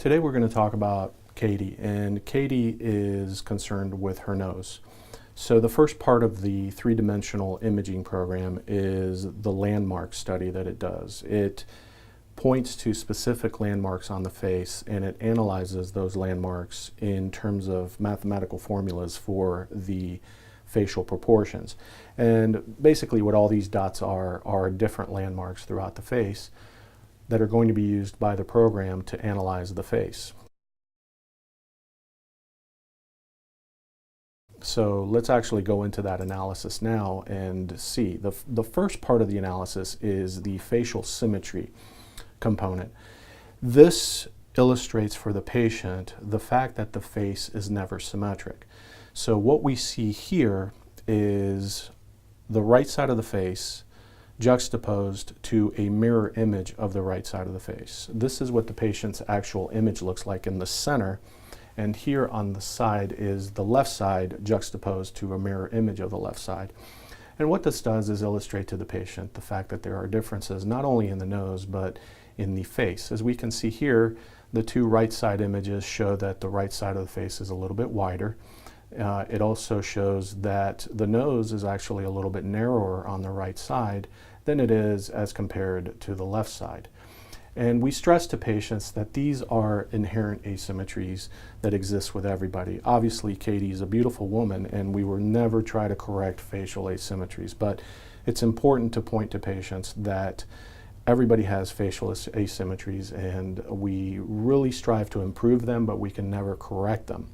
Today we're going to talk about Katie, and Katie is concerned with her nose. So the first part of the three-dimensional imaging program is the landmark study that it does. It points to specific landmarks on the face and it analyzes those landmarks in terms of mathematical formulas for the facial proportions. And basically what all these dots are different landmarks throughout the face that are going to be used by the program to analyze the face. So let's actually go into that analysis now and see. The first part of the analysis is the facial symmetry component. This illustrates for the patient the fact that the face is never symmetric. So what we see here is the right side of the face juxtaposed to a mirror image of the right side of the face. This is what the patient's actual image looks like in the center, and here on the side is the left side juxtaposed to a mirror image of the left side. And what this does is illustrate to the patient the fact that there are differences not only in the nose but in the face. As we can see here, the two right side images show that the right side of the face is a little bit wider. It also shows that the nose is actually a little bit narrower on the right side than it is as compared to the left side. And we stress to patients that these are inherent asymmetries that exist with everybody. Obviously, Katie is a beautiful woman and we will never try to correct facial asymmetries, but it's important to point to patients that everybody has facial asymmetries and we really strive to improve them, but we can never correct them.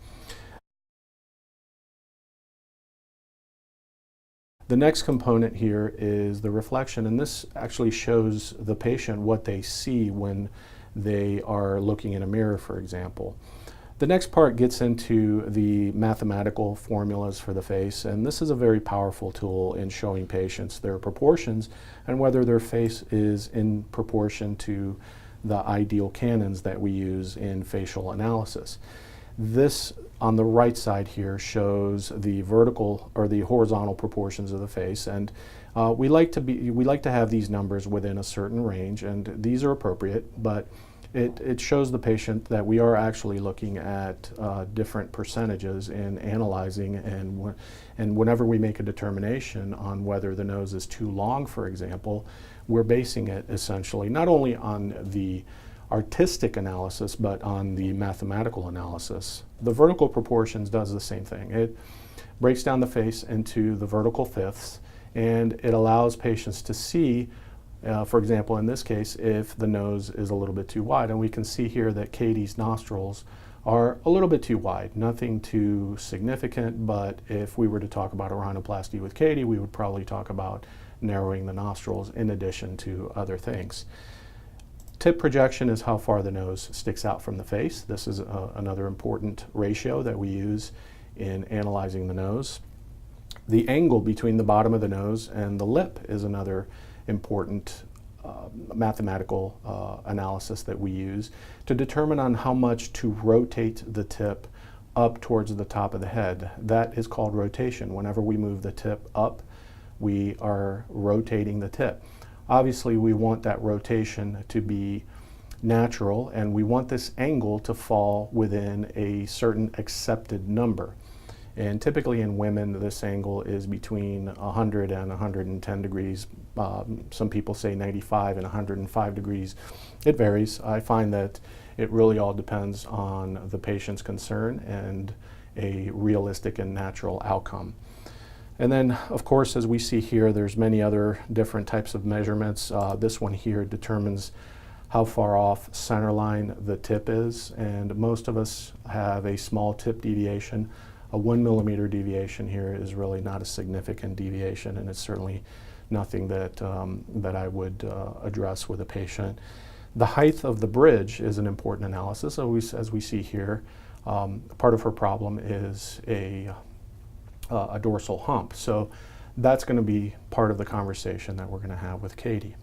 The next component here is the reflection, and this actually shows the patient what they see when they are looking in a mirror, for example. The next part gets into the mathematical formulas for the face, and this is a very powerful tool in showing patients their proportions and whether their face is in proportion to the ideal canons that we use in facial analysis. This on the right side here shows the vertical or the horizontal proportions of the face, and we like to have these numbers within a certain range, and these are appropriate, but it shows the patient that we are actually looking at different percentages in analyzing, and whenever we make a determination on whether the nose is too long, for example, we're basing it essentially not only on the artistic analysis but on the mathematical analysis. The vertical proportions does the same thing. It breaks down the face into the vertical fifths, and it allows patients to see, for example, in this case, if the nose is a little bit too wide. And we can see here that Katie's nostrils are a little bit too wide. Nothing too significant, but if we were to talk about a rhinoplasty with Katie, we would probably talk about narrowing the nostrils in addition to other things. Tip projection is how far the nose sticks out from the face. This is another important ratio that we use in analyzing the nose. The angle between the bottom of the nose and the lip is another important mathematical analysis that we use to determine on how much to rotate the tip up towards the top of the head. That is called rotation. Whenever we move the tip up, we are rotating the tip. Obviously, we want that rotation to be natural, and we want this angle to fall within a certain accepted number. And typically in women, this angle is between 100 and 110 degrees. Some people say 95 and 105 degrees. It varies. I find that it really all depends on the patient's concern and a realistic and natural outcome. And then, of course, as we see here, there's many other different types of measurements. This one here determines how far off center line the tip is, and most of us have a small tip deviation. A 1 millimeter deviation here is really not a significant deviation, and it's certainly nothing that, that I would address with a patient. The height of the bridge is an important analysis. As we see here, part of her problem is a dorsal hump. So that's going to be part of the conversation that we're going to have with Katie.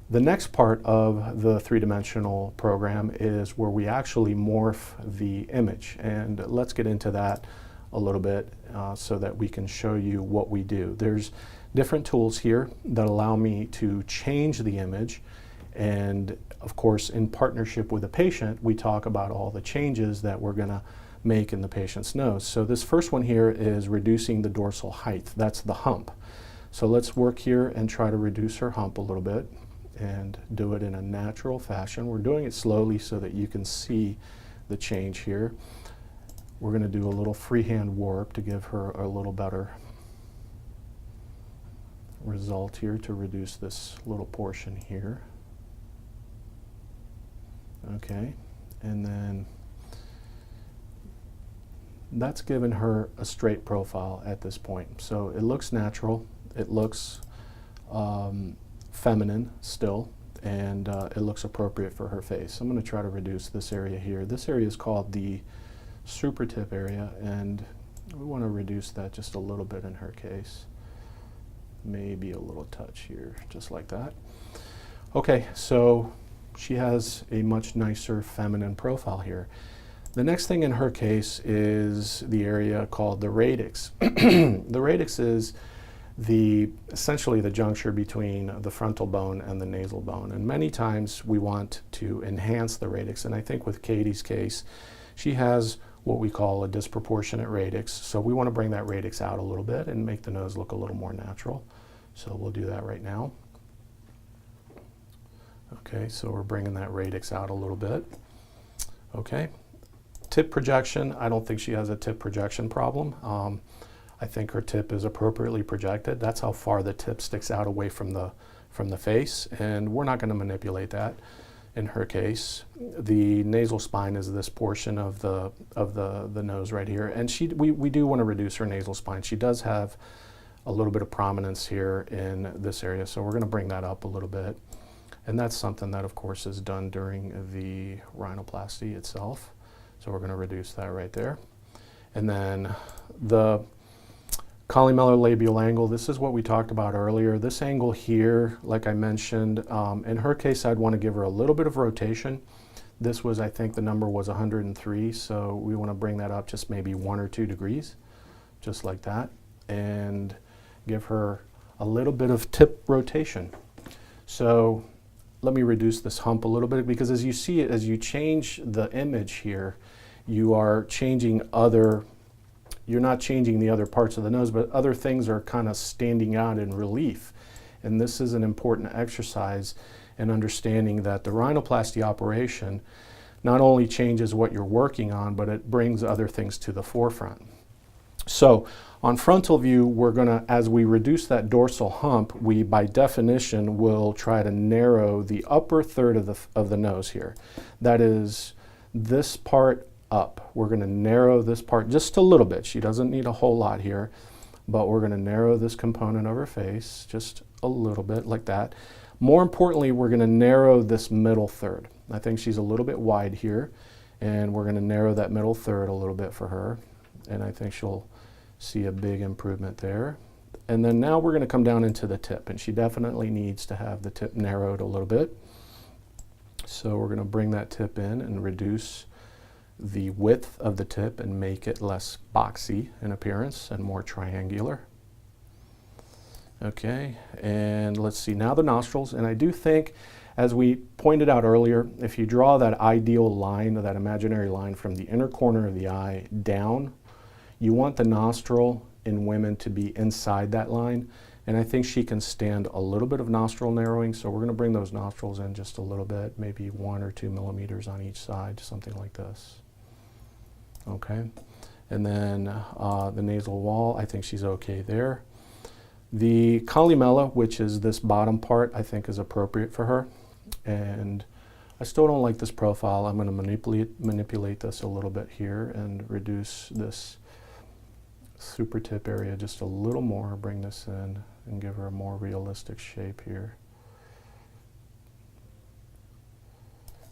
The next part of the three-dimensional program is where we actually morph the image, and let's get into that a little bit so that we can show you what we do. There's different tools here that allow me to change the image And of course, in partnership with the patient, we talk about all the changes that we're going to make in the patient's nose. So this first one here is reducing the dorsal height. That's the hump. So let's work here and try to reduce her hump a little bit and do it in a natural fashion. We're doing it slowly so that you can see the change here. We're going to do a little freehand warp to give her a little better result here to reduce this little portion here. Okay, and then that's given her a straight profile at this point. So it looks natural, it looks feminine still, and it looks appropriate for her face. I'm going to try to reduce this area here. This area is called the supratip area, and we want to reduce that just a little bit in her case. Maybe a little touch here, just like that. Okay, so she has a much nicer feminine profile here. The next thing in her case is the area called the radix. The radix is essentially the juncture between the frontal bone and the nasal bone. And many times we want to enhance the radix. And I think with Katie's case, she has what we call a disproportionate radix. So we want to bring that radix out a little bit and make the nose look a little more natural. So we'll do that right now. Okay, so we're bringing that radix out a little bit. Okay, tip projection, I don't think she has a tip projection problem. I think her tip is appropriately projected. That's how far the tip sticks out away from the face, and we're not going to manipulate that in her case. The nasal spine is this portion of the nose right here, and we do want to reduce her nasal spine. She does have a little bit of prominence here in this area, so we're going to bring that up a little bit. And that's something that, of course, is done during the rhinoplasty itself. So we're going to reduce that right there. And then the columellar labial angle, this is what we talked about earlier. This angle here, like I mentioned, in her case, I'd want to give her a little bit of rotation. This was, I think the number was 103, so we want to bring that up just maybe 1 or 2 degrees, just like that, and give her a little bit of tip rotation. So let me reduce this hump a little bit, because as you see it, as you change the image here, you are changing you're not changing the other parts of the nose, but other things are kind of standing out in relief. And this is an important exercise in understanding that the rhinoplasty operation not only changes what you're working on, but it brings other things to the forefront. So on frontal view, we're going to, as we reduce that dorsal hump, we by definition will try to narrow the upper third of the nose here. That is this part up. We're going to narrow this part just a little bit. She doesn't need a whole lot here, but we're going to narrow this component of her face just a little bit like that. More importantly, we're going to narrow this middle third. I think she's a little bit wide here, and we're going to narrow that middle third a little bit for her, and I think she'll see a big improvement there. And then now we're going to come down into the tip, and she definitely needs to have the tip narrowed a little bit. So we're going to bring that tip in and reduce the width of the tip and make it less boxy in appearance and more triangular. Okay, and let's see now the nostrils. And I do think, as we pointed out earlier, if you draw that ideal line, that imaginary line from the inner corner of the eye down, you want the nostril in women to be inside that line. And I think she can stand a little bit of nostril narrowing, so we're going to bring those nostrils in just a little bit, maybe 1 or 2 millimeters on each side, something like this. Okay, and then the nasal wall, I think she's okay there. The columella, which is this bottom part, I think is appropriate for her. And I still don't like this profile. I'm going to manipulate this a little bit here and reduce this super tip area just a little more, bring this in and give her a more realistic shape here.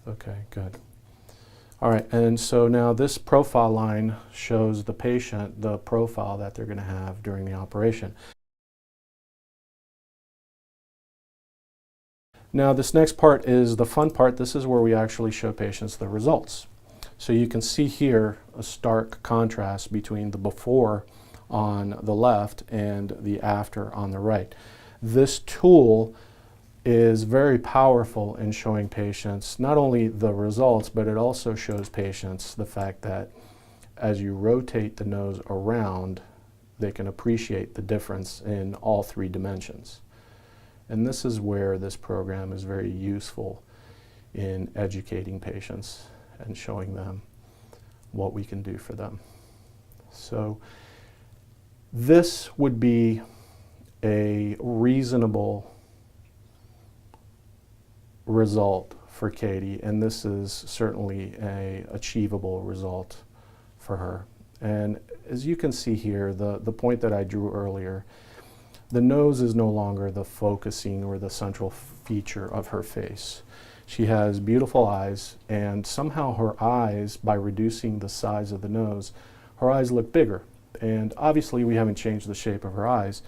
Okay, good. All right, and so now this profile line shows the patient the profile that they're going to have during the operation. Now this next part is the fun part. This is where we actually show patients the results. So you can see here a stark contrast between the before on the left and the after on the right. This tool is very powerful in showing patients not only the results, but it also shows patients the fact that as you rotate the nose around, they can appreciate the difference in all three dimensions. And this is where this program is very useful in educating patients and showing them what we can do for them. So this would be a reasonable result for Katie, and this is certainly an achievable result for her. And as you can see here, the point that I drew earlier, the nose is no longer the focusing or the central feature of her face. She has beautiful eyes, and somehow her eyes, by reducing the size of the nose, her eyes look bigger. And obviously we haven't changed the shape of her eyes,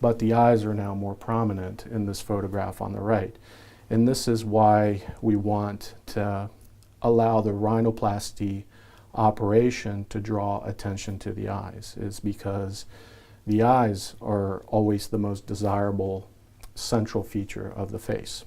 but the eyes are now more prominent in this photograph on the right. And this is why we want to allow the rhinoplasty operation to draw attention to the eyes, is because the eyes are always the most desirable central feature of the face.